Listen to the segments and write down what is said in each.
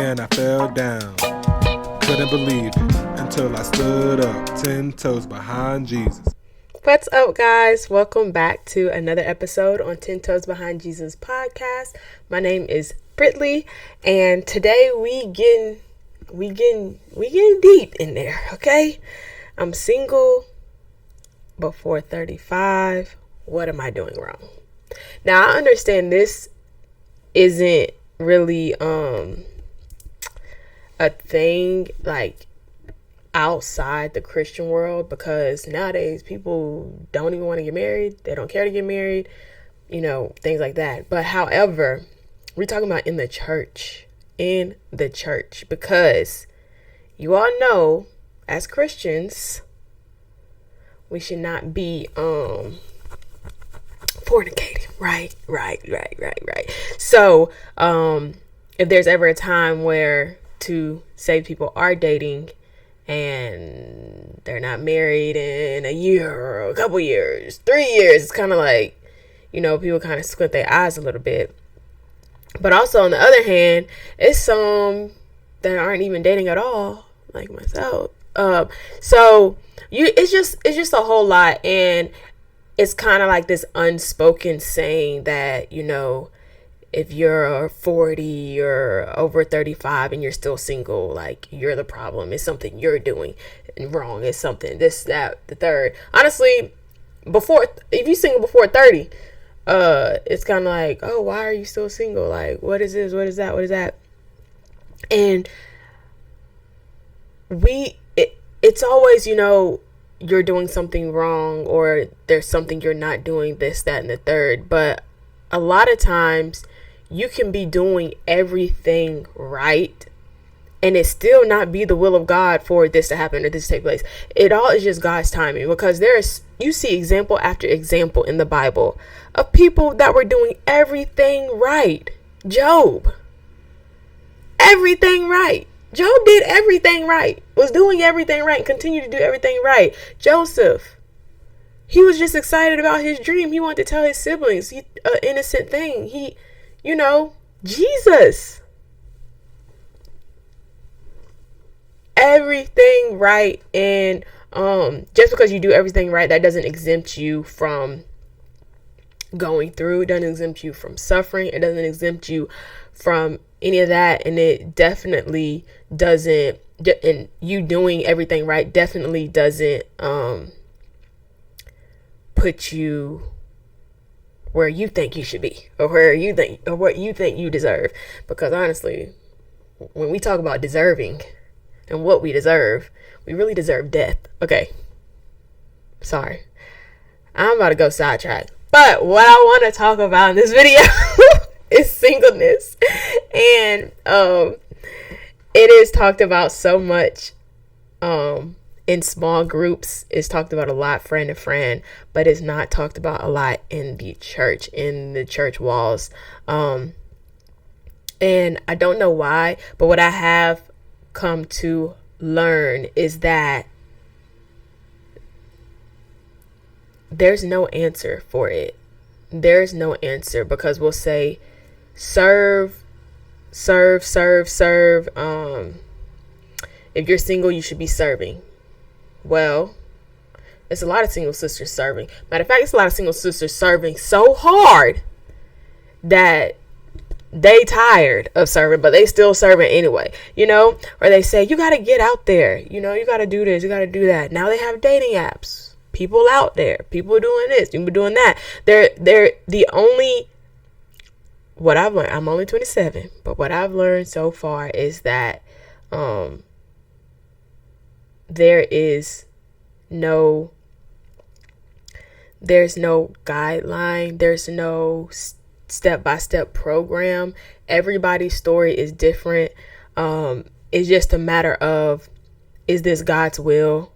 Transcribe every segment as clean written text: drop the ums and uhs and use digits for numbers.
Man, I fell down. Couldn't believe it until I stood up 10 toes behind Jesus. What's up, guys? Welcome back to another episode on 10 Toes Behind Jesus podcast. My name is Britley, and today we getting deep in there, okay? I'm single before 35. What am I doing wrong? Now, I understand this isn't really a thing like outside the Christian world, because nowadays people don't even want to get married. They don't care to get married, things like that. But however, we're talking about in the church, because you all know as Christians, we should not be fornicating, right. So if there's ever a time where two saved people are dating and they're not married in a year or a couple years, 3 years, it's kind of like, people kind of squint their eyes a little bit. But also on the other hand, it's some that aren't even dating at all, like myself. It's just a whole lot, and it's kind of like this unspoken saying that, if you're 40 or over 35 and you're still single, like, you're the problem. It's something you're doing wrong. It's something, this, that, the third. Honestly, if you're single before 30, it's kind of like, oh, why are you still single? Like, what is this? What is that? What is that? And it's always, you're doing something wrong, or there's something you're not doing, this, that, and the third. But a lot of times you can be doing everything right and it still not be the will of God for this to happen or this to take place. It all is just God's timing, because you see example after example in the Bible of people that were doing everything right. Job, everything right. Job did everything right, was doing everything right, and continued to do everything right. Joseph, he was just excited about his dream. He wanted to tell his siblings, innocent thing. Jesus, everything right. And just because you do everything right, that doesn't exempt you from going through. It doesn't exempt you from suffering. It doesn't exempt you from any of that. And it definitely doesn't, and you doing everything right definitely doesn't put you where you think you should be, or what you think you deserve. Because honestly, when we talk about deserving and what we deserve, we really deserve death. Okay, sorry, I'm about to go sidetrack. But what I want to talk about in this video is singleness, and it is talked about so much in small groups. It's talked about a lot, friend to friend, but it's not talked about a lot in the church walls. And I don't know why, but what I have come to learn is that there's no answer for it. There's no answer, because we'll say serve. If you're single, you should be serving. Well, it's a lot of single sisters serving. Matter of fact, it's a lot of single sisters serving so hard that they tired of serving, but they still serving anyway, or they say, you got to get out there, you got to do this, you got to do that. Now they have dating apps, people out there, people doing this, people doing that. They're the only, what I've learned, I'm only 27, but what I've learned so far is that there's no guideline, there's no step-by-step program. Everybody's story is different. It's just a matter of, is this God's will?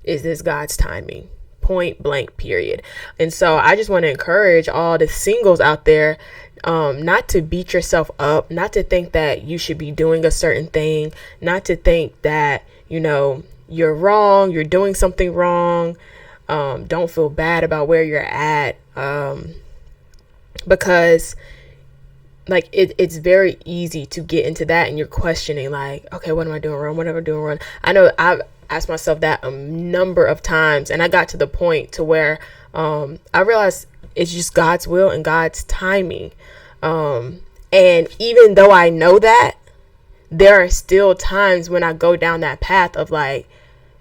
Is this God's timing? Point blank, period. And so I just want to encourage all the singles out there, not to beat yourself up, not to think that you should be doing a certain thing, not to think that, you're wrong, you're doing something wrong. Don't feel bad about where you're at, because like it's very easy to get into that, and you're questioning like, okay, what am I doing wrong? What am I doing wrong? I know I've asked myself that a number of times, and I got to the point to where I realized it's just God's will and God's timing. And even though I know that, there are still times when I go down that path of like,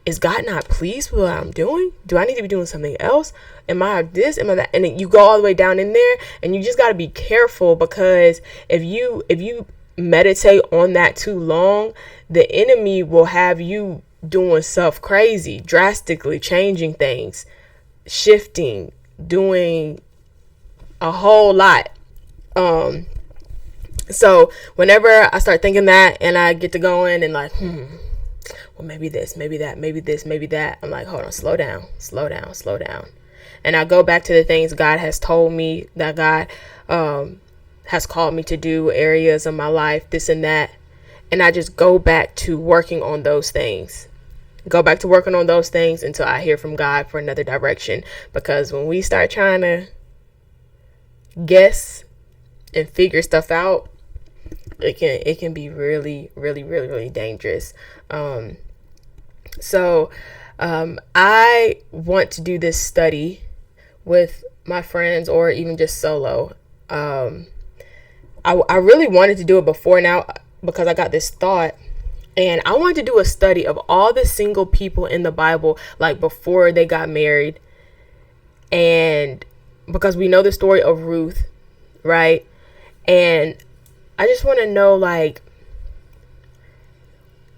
is God not pleased with what I'm doing? Do I need to be doing something else? Am I this? Am I that? And then you go all the way down in there, and you just got to be careful, because if you meditate on that too long, the enemy will have you doing stuff crazy, drastically changing things, shifting, doing a whole lot. So whenever I start thinking that, and I get to going and like, well, maybe this, maybe that, maybe this, maybe that, I'm like, hold on, slow down. And I go back to the things God has told me, that God has called me to do, areas of my life, this and that. And I just go back to working on those things. Until I hear from God for another direction. Because when we start trying to guess and figure stuff out, it can be really, really, really, really dangerous. So I want to do this study with my friends, or even just solo. I really wanted to do it before now, because I got this thought, and I wanted to do a study of all the single people in the Bible, like before they got married. And because we know the story of Ruth, right? And I just want to know, like,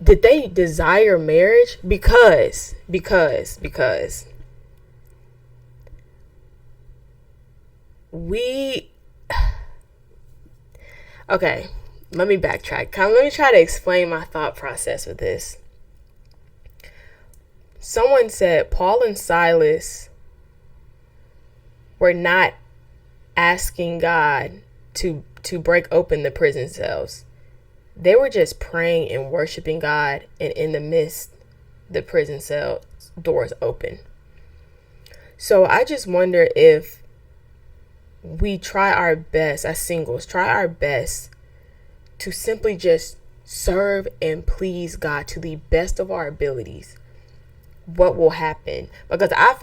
did they desire marriage? Because okay, let me backtrack. Let me try to explain my thought process with this. Someone said Paul and Silas were not asking God to break open the prison cells. They were just praying and worshiping God, and in the midst, the prison cell doors open. So I just wonder if we try our best as singles, to simply just serve and please God to the best of our abilities. What will happen? Because I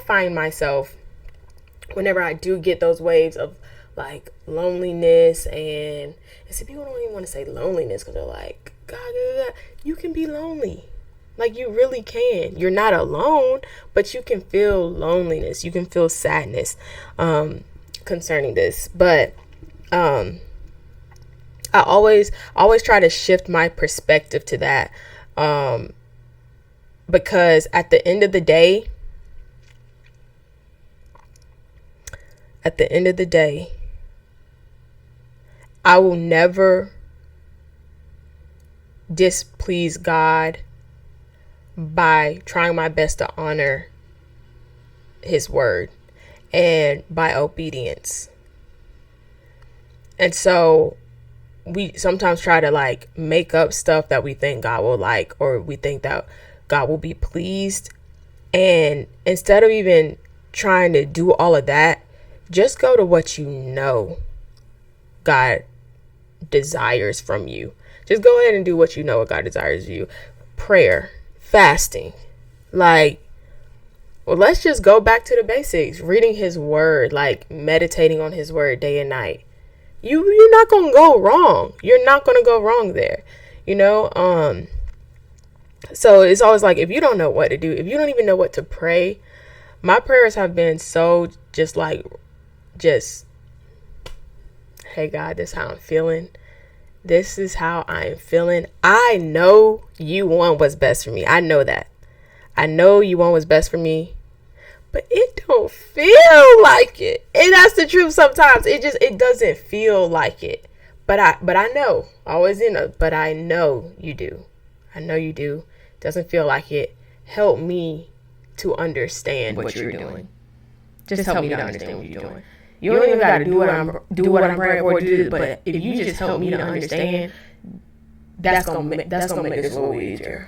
find myself, whenever I do get those waves of like loneliness, and some people don't even want to say loneliness, because they're like, God, you can be lonely. Like, you really can. You're not alone, but you can feel loneliness. You can feel sadness concerning this. But I always try to shift my perspective to that, because at the end of the day, I will never displease God by trying my best to honor his word and by obedience. And so we sometimes try to like make up stuff that we think God will like, or we think that God will be pleased. And instead of even trying to do all of that, just go to what you know God desires from you. Just go ahead and do what you know God desires of you. Prayer, fasting, like, well, let's just go back to the basics. Reading his word, like meditating on his word day and night. You're not gonna go wrong. You're not gonna go wrong there. So it's always like, if you don't know what to do, if you don't even know what to pray, my prayers have been so just, hey God, this is how I'm feeling. This is how I'm feeling. I know you want what's best for me. I know that. I know you want what's best for me, but it don't feel like it. And that's the truth. Sometimes it doesn't feel like it. But I know. Always but I know you do. I know you do. Doesn't feel like it. Help me to understand what you're doing. Just help me to understand what you're doing. You don't even gotta do what I'm praying for you to do, but if you just help me to understand, that's gonna make this a little easier.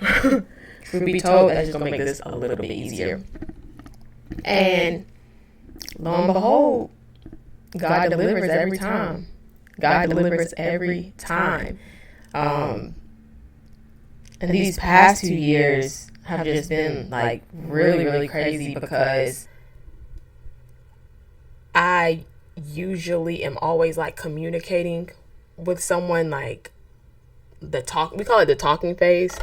Truth be told, that's just gonna make this a little bit easier. And lo and behold, God delivers every time. God delivers every time. And these past 2 years have just been like really, really crazy because I usually am always like communicating with someone, like we call it the talking phase,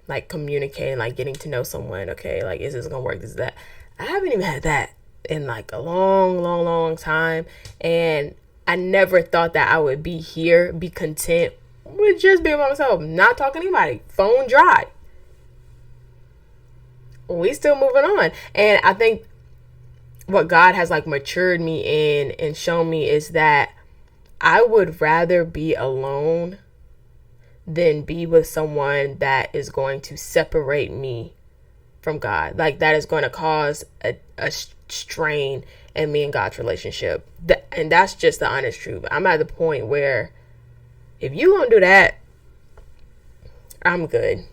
like communicating, like getting to know someone. Okay, like, is this gonna work? Is that? I haven't even had that in like a long, long, long time. And I never thought that I would be here, be content with just being by myself, not talking to anybody, phone dry. We still moving on. And I think what God has like matured me in and shown me is that I would rather be alone than be with someone that is going to separate me from God. Like, that is going to cause a strain in me and God's relationship. And that's just the honest truth. I'm at the point where if you gonna do that, I'm good.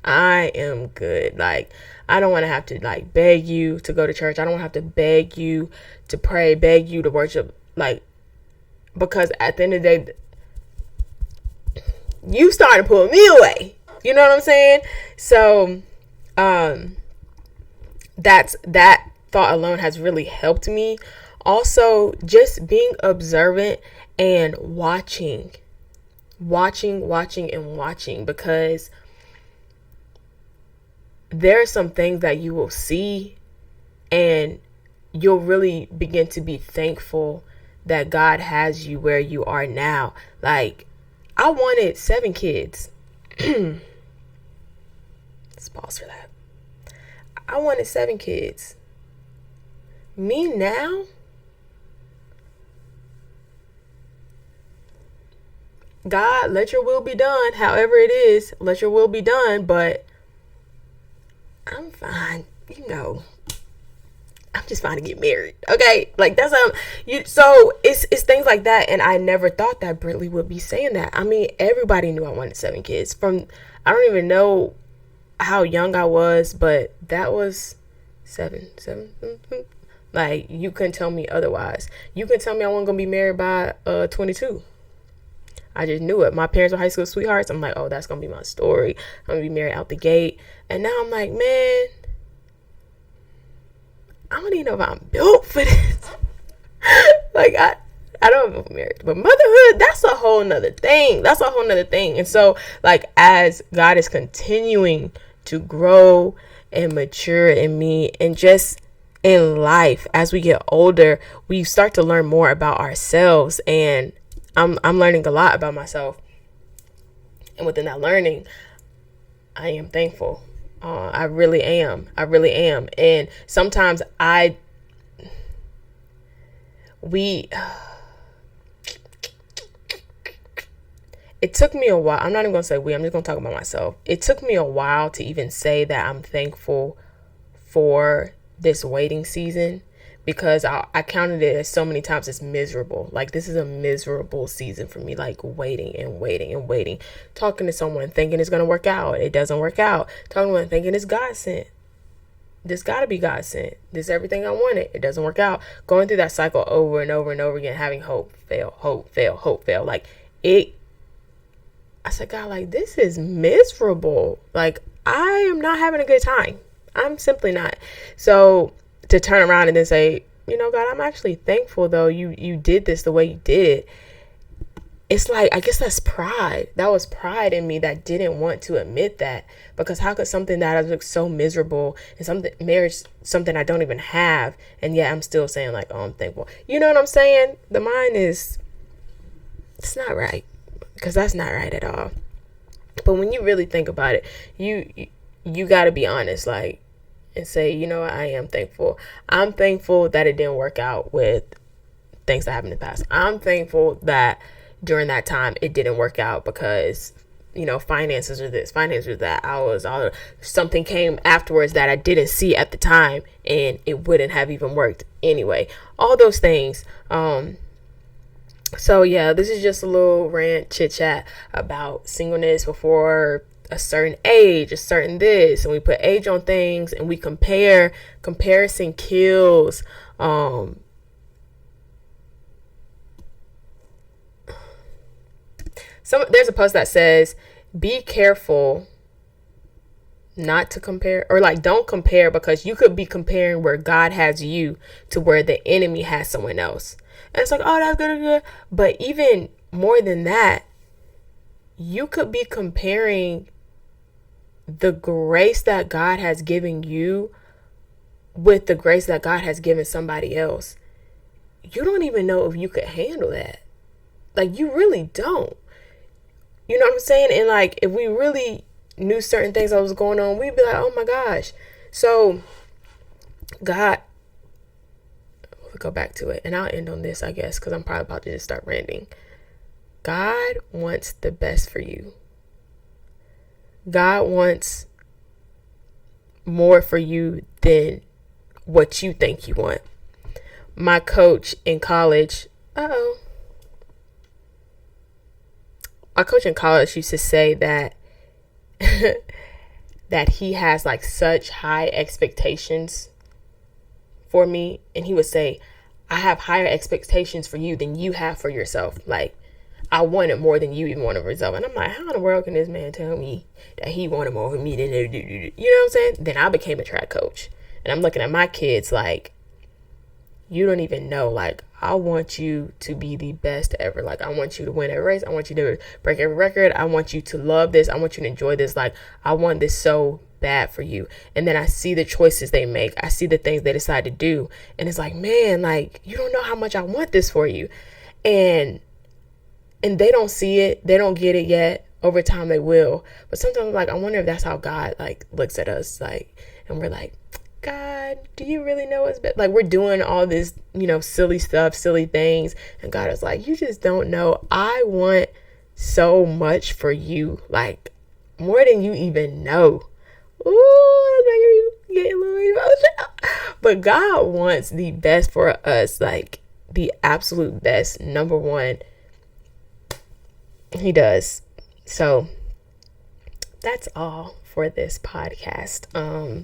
I am good. Like, I don't want to have to like beg you to go to church. I don't want to have to beg you to pray, beg you to worship. Like, because at the end of the day, you starting to pull me away. You know what I'm saying? So, that thought alone has really helped me. Also, just being observant and watching, because there are some things that you will see and you'll really begin to be thankful that God has you where you are now. Like, I wanted 7 kids. Let's pause for that. I wanted 7 kids. Me now, God, let your will be done. However it is, let your will be done. But I'm fine. You know, I'm just fine to get married. Okay. Like, that's so it's things like that. And I never thought that Brittley would be saying that. I mean, everybody knew I wanted 7 kids I don't even know how young I was, but that was 7. Like, you couldn't tell me otherwise. You couldn't tell me I wasn't going to be married by 22. I just knew it. My parents were high school sweethearts. I'm like, oh, that's going to be my story. I'm going to be married out the gate. And now I'm like, man, I don't even know if I'm built for this. Like, I don't know if I'm married. But motherhood, that's a whole nother thing. And so, like, as God is continuing to grow and mature in me, and just in life, as we get older, we start to learn more about ourselves. And I'm learning a lot about myself. And within that learning, I am thankful. I really am. And sometimes it took me a while. I'm not even going to say I'm just going to talk about myself. It took me a while to even say that I'm thankful for this waiting season, because I counted it as so many times as miserable. Like, this is a miserable season for me, like waiting. Talking to someone thinking it's going to work out. It doesn't work out. Talking to someone thinking it's God sent. This got to be God sent. This is everything I wanted. It doesn't work out. Going through that cycle over and over and over again, having hope fail. Like, I said, God, like, this is miserable. Like, I am not having a good time. I'm simply not. So to turn around and then say, you know, God, I'm actually thankful though you did this the way you did. It's like, I guess that's pride. That was pride in me that didn't want to admit that, because how could something that looks so miserable and marriage, something I don't even have, and yet I'm still saying like, oh, I'm thankful. You know what I'm saying? The mind it's not right, because that's not right at all. But when you really think about it, you got to be honest, like, and say, you know what, I am thankful. I'm thankful that it didn't work out with things that happened in the past. I'm thankful that during that time it didn't work out because, you know, finances are this, finances are that. Something came afterwards that I didn't see at the time, and it wouldn't have even worked anyway. All those things. So yeah, this is just a little rant, chit chat about singleness before a certain age, a certain this, and we put age on things and we comparison kills. there's a post that says, be careful not to compare, or like don't compare, because you could be comparing where God has you to where the enemy has someone else. And it's like, oh, that's good. But even more than that, you could be comparing the grace that God has given you with the grace that God has given somebody else. You don't even know if you could handle that. Like, you really don't. You know what I'm saying? And like, if we really knew certain things that was going on, we'd be like, oh my gosh. So God, we'll go back to it, and I'll end on this, I guess, because I'm probably about to just start ranting. God wants the best for you. God wants more for you than what you think you want. My coach in college, my coach in college used to say that that he has like such high expectations for me. And he would say, I have higher expectations for you than you have for yourself. Like, I want it more than you even want it for yourself. And I'm like, how in the world can this man tell me that he wanted more from me than you know what I'm saying? Then I became a track coach. And I'm looking at my kids like, you don't even know. Like, I want you to be the best ever. Like, I want you to win every race. I want you to break every record. I want you to love this. I want you to enjoy this. Like, I want this so bad for you. And then I see the choices they make. I see the things they decide to do. And it's like, man, like, you don't know how much I want this for you. And they don't see it. They don't get it yet. Over time they will. But sometimes, like, I wonder if that's how God, like, looks at us. Like, and we're like, God, do you really know us better? Like, we're doing all this, silly stuff, silly things. And God is like, you just don't know. I want so much for you. Like, more than you even know. Ooh, that's making me get a little emotional. But God wants the best for us. Like, the absolute best. Number one. He does. So that's all for this podcast.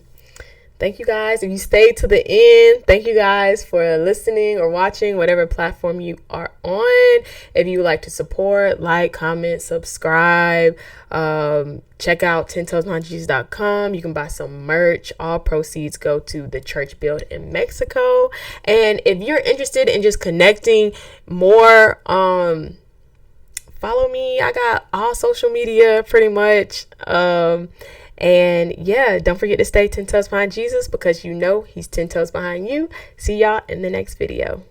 Thank you guys. If you stayed to the end, thank you guys for listening or watching, whatever platform you are on. If you would like to support, like, comment, subscribe, check out 10toesbehindjesus.com. You can buy some merch. All proceeds go to the church build in Mexico. And if you're interested in just connecting more, follow me. I got all social media pretty much. And yeah, don't forget to stay 10 toes behind Jesus, because he's 10 toes behind you. See y'all in the next video.